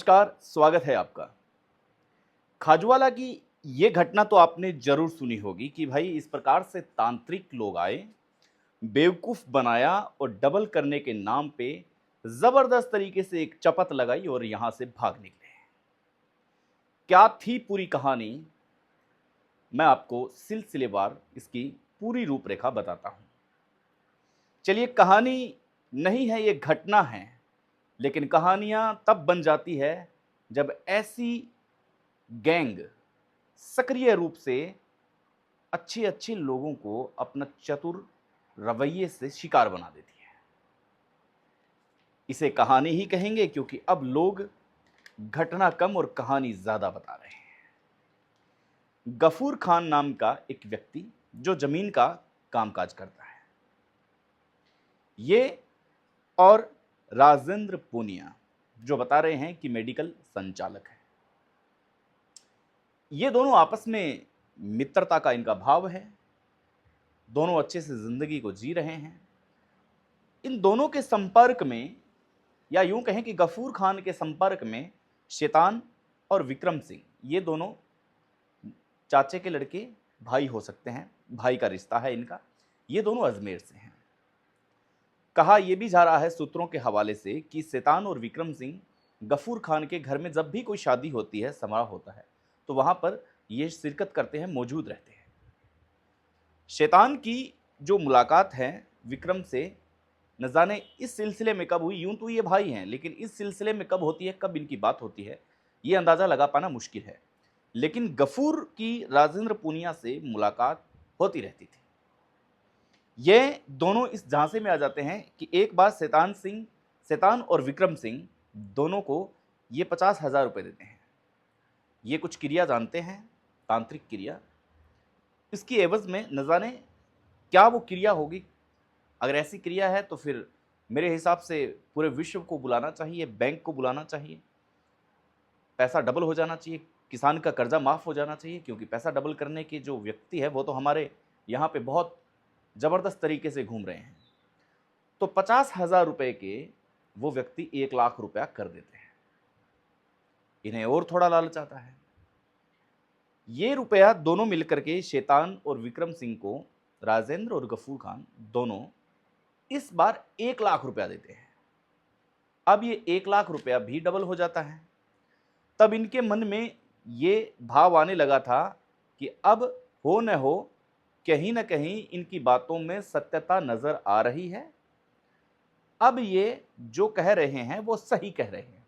नमस्कार, स्वागत है आपका। खाजूवाला की ये घटना तो आपने ज़रूर सुनी होगी कि भाई इस प्रकार से तांत्रिक लोग आए, बेवकूफ़ बनाया और डबल करने के नाम पे ज़बरदस्त तरीके से एक चपत लगाई और यहाँ से भाग निकले। क्या थी पूरी कहानी, मैं आपको सिलसिलेवार इसकी पूरी रूपरेखा बताता हूँ। चलिए, कहानी नहीं है, ये घटना है, लेकिन कहानियाँ तब बन जाती है जब ऐसी गैंग सक्रिय रूप से अच्छे-अच्छे लोगों को अपना चतुर रवैये से शिकार बना देती है। इसे कहानी ही कहेंगे क्योंकि अब लोग घटना कम और कहानी ज़्यादा बता रहे हैं। गफूर खान नाम का एक व्यक्ति जो ज़मीन का कामकाज करता है। ये और राजेंद्र पूनिया जो बता रहे हैं कि मेडिकल संचालक है। ये दोनों आपस में मित्रता का इनका भाव है। दोनों अच्छे से ज़िंदगी को जी रहे हैं। इन दोनों के संपर्क में, या यूं कहें कि गफूर खान के संपर्क में शैतान और विक्रम सिंह, ये दोनों चाचे के लड़के भाई हो सकते हैं, भाई का रिश्ता है इनका। ये दोनों अजमेर से हैं। कहा यह भी जा रहा है सूत्रों के हवाले से कि शैतान और विक्रम सिंह गफूर खान के घर में जब भी कोई शादी होती है, समारोह होता है, तो वहां पर ये शिरकत करते हैं, मौजूद रहते हैं। शैतान की जो मुलाकात है विक्रम से, न जाने इस सिलसिले में कब हुई। यूं तो ये भाई हैं, लेकिन इस सिलसिले में कब होती है, कब इनकी बात होती है, ये अंदाज़ा लगा पाना मुश्किल है। लेकिन गफूर की राजेंद्र पूनिया से मुलाकात होती रहती थी। ये दोनों इस झांसे में आ जाते हैं कि एक बार शैतान और विक्रम सिंह दोनों को ये 50,000 रुपये देते हैं। ये कुछ क्रिया जानते हैं, तांत्रिक क्रिया। इसकी एवज में न जाने क्या वो क्रिया होगी। अगर ऐसी क्रिया है तो फिर मेरे हिसाब से पूरे विश्व को बुलाना चाहिए, बैंक को बुलाना चाहिए, पैसा डबल हो जाना चाहिए, किसान का कर्जा माफ़ हो जाना चाहिए, क्योंकि पैसा डबल करने के जो व्यक्ति है वो तो हमारे यहाँ पे बहुत ज़बरदस्त तरीके से घूम रहे हैं। तो 50,000 रुपये के वो व्यक्ति 1,00,000 रुपया कर देते हैं। इन्हें और थोड़ा लालच आता है। ये रुपया दोनों मिलकर के शैतान और विक्रम सिंह को, राजेंद्र और गफूर खान दोनों इस बार 1,00,000 रुपया देते हैं। अब ये 1,00,000 रुपया भी डबल हो जाता है। तब इनके मन में ये भाव आने लगा था कि अब हो न हो, कहीं न कहीं इनकी बातों में सत्यता नजर आ रही है। अब ये जो कह रहे हैं वो सही कह रहे हैं।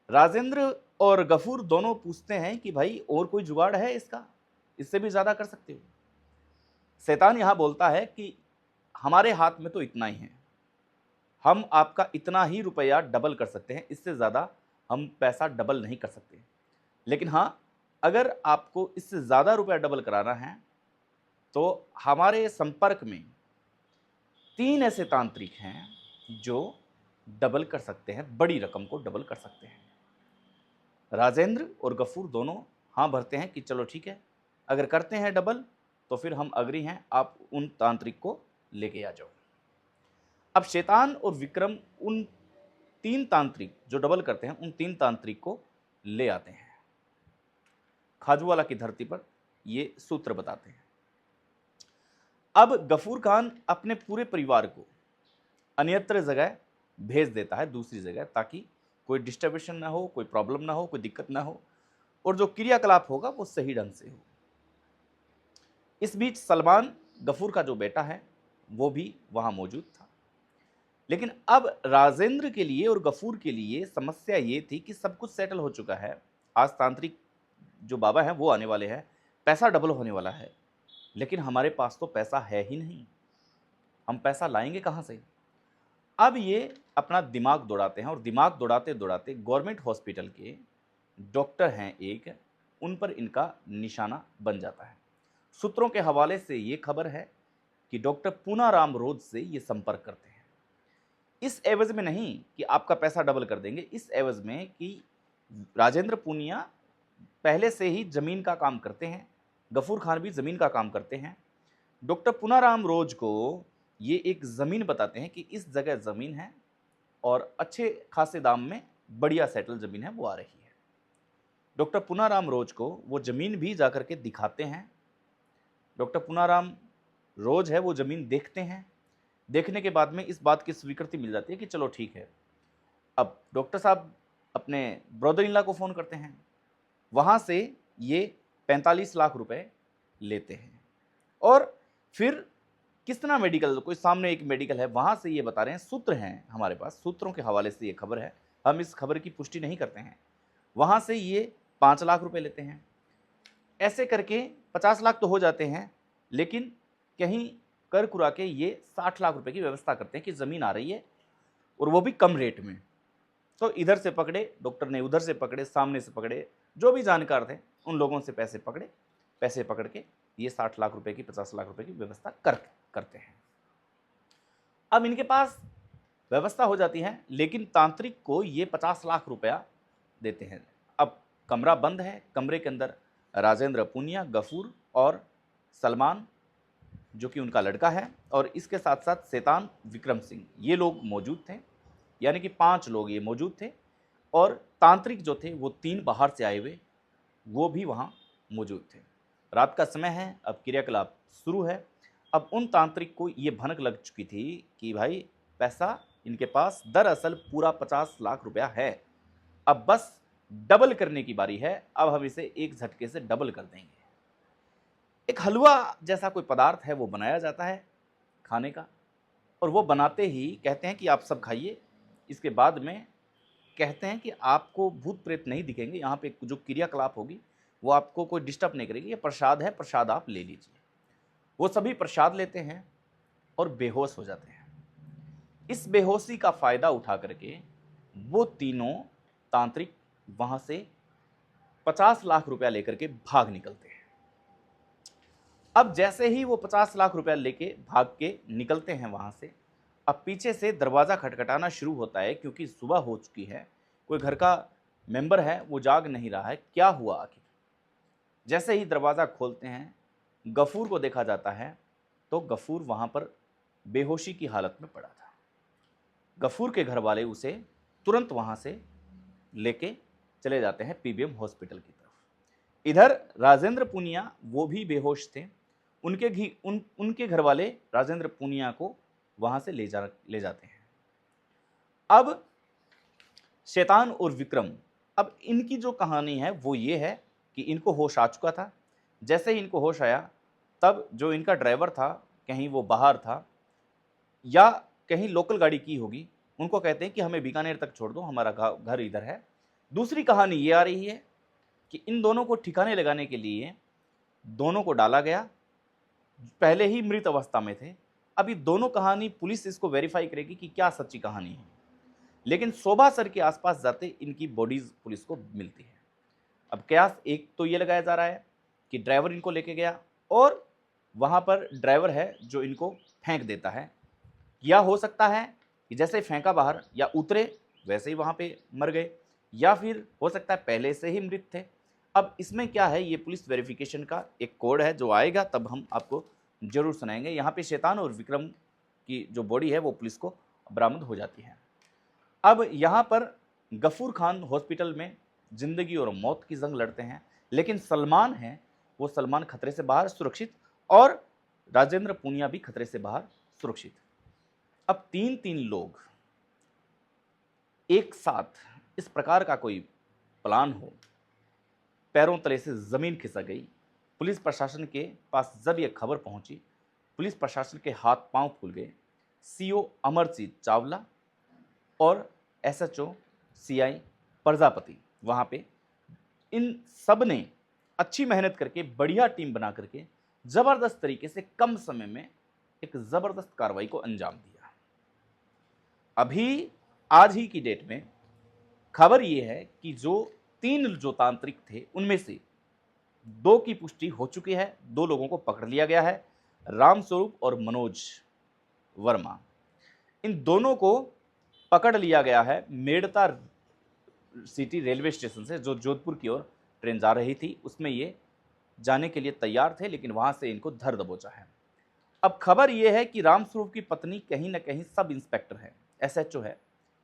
राजेंद्र और गफूर दोनों पूछते हैं कि भाई और कोई जुगाड़ है इसका, इससे भी ज्यादा कर सकते हो। शैतान यहां बोलता है कि हमारे हाथ में तो इतना ही है, हम आपका इतना ही रुपया डबल कर सकते हैं, इससे ज़्यादा हम पैसा डबल नहीं कर सकते। लेकिन हाँ, अगर आपको इससे ज़्यादा रुपया डबल कराना है तो हमारे संपर्क में 3 ऐसे तांत्रिक हैं जो डबल कर सकते हैं, बड़ी रकम को डबल कर सकते हैं। राजेंद्र और गफूर दोनों हाँ भरते हैं कि चलो ठीक है, अगर करते हैं डबल तो फिर हम अग्री हैं, आप उन तांत्रिक को लेके आ जाओ। अब शैतान और विक्रम उन 3 तांत्रिक जो डबल करते हैं, उन 3 तांत्रिक को ले आते हैं। खाजूवाला की धरती पर ये सूत्र बताते हैं। अब गफूर खान अपने पूरे परिवार को अन्यत्र जगह भेज देता है, दूसरी जगह, ताकि कोई डिस्टर्बेशन ना हो, कोई प्रॉब्लम ना हो, कोई दिक्कत ना हो, और जो क्रियाकलाप होगा वो सही ढंग से हो। इस बीच सलमान, गफूर का जो बेटा है, वो भी वहां मौजूद था। लेकिन अब राजेंद्र के लिए और गफूर के लिए समस्या ये थी कि सब कुछ सेटल हो चुका है। आज तांत्रिक जो बाबा हैं वो आने वाले हैं, पैसा डबल होने वाला है, लेकिन हमारे पास तो पैसा है ही नहीं, हम पैसा लाएंगे कहाँ से। अब ये अपना दिमाग दौड़ाते हैं और दिमाग दौड़ाते दौड़ाते गवर्नमेंट हॉस्पिटल के डॉक्टर हैं एक, उन पर इनका निशाना बन जाता है। सूत्रों के हवाले से ये खबर है कि डॉक्टर पूनाराम रोज से ये संपर्क करते हैं। इस एवज में नहीं कि आपका पैसा डबल कर देंगे, इस एवज में कि राजेंद्र पूनिया पहले से ही जमीन का काम करते हैं, गफूर खान भी जमीन का काम करते हैं। डॉक्टर पूनाराम रोज को ये एक जमीन बताते हैं कि इस जगह जमीन है और अच्छे खासे दाम में बढ़िया सेटल ज़मीन है वो आ रही है। डॉक्टर पूनाराम रोज को वो ज़मीन भी जा कर के दिखाते हैं। डॉक्टर पूनाराम रोज है वो ज़मीन देखते हैं। देखने के बाद में इस बात की स्वीकृति मिल जाती है कि चलो ठीक है। अब डॉक्टर साहब अपने ब्रदर इन लॉ को फ़ोन करते हैं। वहाँ से ये 45 लाख रुपए लेते हैं और फिर किसना मेडिकल, कोई सामने एक मेडिकल है, वहाँ से ये बता रहे हैं, सूत्र हैं हमारे पास, सूत्रों के हवाले से ये खबर है, हम इस खबर की पुष्टि नहीं करते हैं। वहाँ से ये 5 लाख रुपए लेते हैं। ऐसे करके 50 लाख तो हो जाते हैं, लेकिन कहीं कर कुरा के ये 60 लाख रुपए की व्यवस्था करते हैं कि ज़मीन आ रही है और वो भी कम रेट में। तो इधर से पकड़े डॉक्टर ने, उधर से पकड़े, सामने से पकड़े, जो भी जानकार थे उन लोगों से पैसे पकड़े, पैसे पकड़ के ये 60 लाख रुपए की, 50 लाख रुपए की व्यवस्था करते हैं। अब इनके पास व्यवस्था हो जाती है, लेकिन तांत्रिक को ये 50 लाख रुपया देते हैं। अब कमरा बंद है, कमरे के अंदर राजेंद्र पूनिया, गफूर और सलमान जो कि उनका लड़का है, और इसके साथ साथ शैतान विक्रम सिंह, ये लोग मौजूद थे। यानी कि 5 लोग ये मौजूद थे और तांत्रिक जो थे वो 3 बाहर से आए हुए वो भी वहाँ मौजूद थे। रात का समय है, अब क्रियाकलाप शुरू है। अब उन तांत्रिक को ये भनक लग चुकी थी कि भाई पैसा इनके पास दरअसल पूरा 50 लाख रुपया है, अब बस डबल करने की बारी है। अब हम इसे एक झटके से डबल कर देंगे। एक हलवा जैसा कोई पदार्थ है वो बनाया जाता है खाने का, और वो बनाते ही कहते हैं कि आप सब खाइए। इसके बाद में कहते हैं कि आपको भूत प्रेत नहीं दिखेंगे, यहाँ पे जो क्रियाकलाप होगी वो आपको कोई डिस्टर्ब नहीं करेगी, ये प्रसाद है, प्रसाद आप ले लीजिए। वो सभी प्रसाद लेते हैं और बेहोश हो जाते हैं। इस बेहोशी का फायदा उठा करके वो तीनों तांत्रिक वहां से 50 लाख रुपया लेकर के भाग निकलते हैं। अब जैसे ही वो 50 लाख रुपया लेके भाग के निकलते हैं वहां से, अब पीछे से दरवाज़ा खटखटाना शुरू होता है, क्योंकि सुबह हो चुकी है, कोई घर का मेंबर है वो जाग नहीं रहा है, क्या हुआ आखिर। जैसे ही दरवाज़ा खोलते हैं, गफूर को देखा जाता है तो गफूर वहाँ पर बेहोशी की हालत में पड़ा था। गफूर के घर वाले उसे तुरंत वहाँ से लेके चले जाते हैं पीबीएम हॉस्पिटल की तरफ। इधर राजेंद्र पूनिया वो भी बेहोश थे, उनके घर वाले राजेंद्र पूनिया को वहाँ से ले जाते हैं। अब शैतान और विक्रम, अब इनकी जो कहानी है वो ये है कि इनको होश आ चुका था। जैसे ही इनको होश आया, तब जो इनका ड्राइवर था, कहीं वो बाहर था या कहीं लोकल गाड़ी की होगी, उनको कहते हैं कि हमें बीकानेर तक छोड़ दो, हमारा घर इधर है। दूसरी कहानी ये आ रही है कि इन दोनों को ठिकाने लगाने के लिए दोनों को डाला गया, पहले ही मृत अवस्था में थे। अभी दोनों कहानी पुलिस इसको वेरीफाई करेगी कि क्या सच्ची कहानी है, लेकिन शोभा सर के आसपास जाते इनकी बॉडीज पुलिस को मिलती है। अब कयास एक तो ये लगाया जा रहा है कि ड्राइवर इनको लेके गया और वहाँ पर ड्राइवर है जो इनको फेंक देता है, या हो सकता है कि जैसे फेंका बाहर या उतरे वैसे ही वहाँ पे मर गए, या फिर हो सकता है पहले से ही मृत थे। अब इसमें क्या है, ये पुलिस वेरिफिकेशन का एक कोड है जो आएगा तब हम आपको जरूर सुनाएंगे। यहाँ पे शैतान और विक्रम की जो बॉडी है वो पुलिस को बरामद हो जाती है। अब यहाँ पर गफूर खान हॉस्पिटल में जिंदगी और मौत की जंग लड़ते हैं, लेकिन सलमान है वो सलमान खतरे से बाहर सुरक्षित, और राजेंद्र पूनिया भी खतरे से बाहर सुरक्षित। अब 3 लोग एक साथ इस प्रकार का कोई प्लान हो, पैरों तले से जमीन खिसक गई। पुलिस प्रशासन के पास जब यह खबर पहुंची, पुलिस प्रशासन के हाथ पांव फूल गए। सीओ अमरजीत चावला और एसएचओ सीआई प्रजापति वहाँ पे, इन सब ने अच्छी मेहनत करके बढ़िया टीम बना करके ज़बरदस्त तरीके से कम समय में एक ज़बरदस्त कार्रवाई को अंजाम दिया। अभी आज ही की डेट में खबर ये है कि जो 3 जो तांत्रिक थे उनमें से 2 की पुष्टि हो चुकी है, 2 लोगों को पकड़ लिया गया है, रामस्वरूप और मनोज वर्मा। इन दोनों को पकड़ लिया गया है मेड़ता सिटी रेलवे स्टेशन से, जो जोधपुर की ओर ट्रेन जा रही थी उसमें ये जाने के लिए तैयार थे, लेकिन वहां से इनको धर दबोचा है। अब खबर यह है कि रामस्वरूप की पत्नी कहीं ना कहीं सब इंस्पेक्टर है, एसएचओ है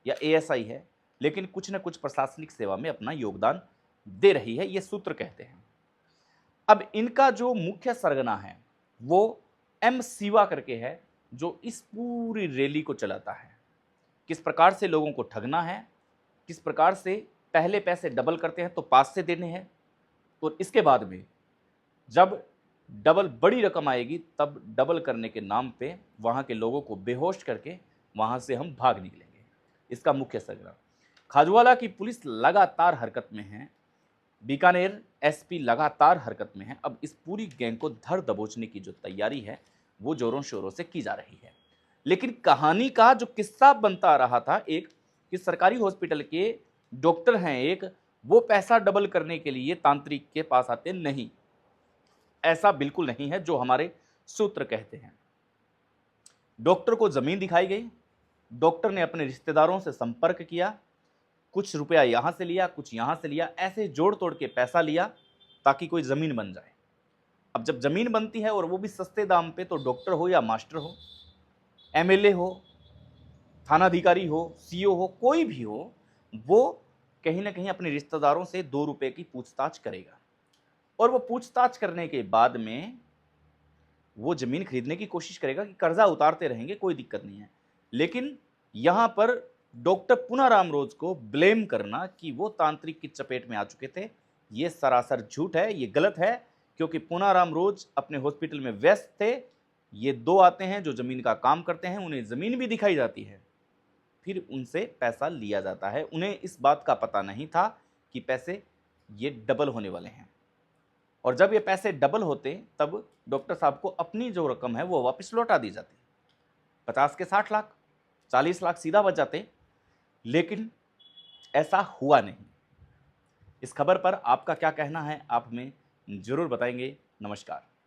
या एएसआई है, लेकिन कुछ न कुछ प्रशासनिक सेवा में अपना योगदान दे रही है, ये सूत्र कहते हैं। अब इनका जो मुख्य सरगना है वो एम सिवा करके है, जो इस पूरी रैली को चलाता है। किस प्रकार से लोगों को ठगना है, किस प्रकार से पहले पैसे डबल करते हैं तो पास से देने हैं, और इसके बाद में जब डबल बड़ी रकम आएगी तब डबल करने के नाम पे वहाँ के लोगों को बेहोश करके वहाँ से हम भाग निकलेंगे। इसका मुख्य सरगना। खाजूवाला की पुलिस लगातार हरकत में है, बीकानेर एसपी लगातार हरकत में है। अब इस पूरी गैंग को धर दबोचने की जो तैयारी है वो जोरों शोरों से की जा रही है। लेकिन कहानी का जो किस्सा बनता रहा था एक, कि सरकारी हॉस्पिटल के डॉक्टर हैं एक, वो पैसा डबल करने के लिए तांत्रिक के पास आते नहीं। ऐसा बिल्कुल नहीं है जो हमारे सूत्र कहते हैं। डॉक्टर को जमीन दिखाई गई, डॉक्टर ने अपने रिश्तेदारों से संपर्क किया, कुछ रुपया यहां से लिया, कुछ यहां से लिया, ऐसे जोड़ तोड़ के पैसा लिया ताकि कोई जमीन बन जाए। अब जब जमीन बनती है और वो भी सस्ते दाम पे, तो डॉक्टर हो या मास्टर हो, एमएलए हो, थानाधिकारी हो, सीओ हो, कोई भी हो, वो कहीं ना कहीं अपने रिश्तेदारों से 2 रुपए की पूछताछ करेगा। और वो पूछताछ करने के बाद में वो जमीन खरीदने की कोशिश करेगा कि कर्जा उतारते रहेंगे, कोई दिक्कत नहीं है। लेकिन यहां पर डॉक्टर पूनाराम रोज को ब्लेम करना कि वो तांत्रिक की चपेट में आ चुके थे, ये सरासर झूठ है, ये गलत है। क्योंकि पूनाराम रोज अपने हॉस्पिटल में व्यस्त थे। ये 2 आते हैं जो जमीन का काम करते हैं, उन्हें जमीन भी दिखाई जाती है, फिर उनसे पैसा लिया जाता है। उन्हें इस बात का पता नहीं था कि पैसे ये डबल होने वाले हैं। और जब ये पैसे डबल होते तब डॉक्टर साहब को अपनी जो रकम है वो वापस लौटा दी जाती। 50 के 60 लाख, 40 लाख सीधा बच जाते। लेकिन ऐसा हुआ नहीं। इस खबर पर आपका क्या कहना है, आप हमें जरूर बताएंगे। नमस्कार।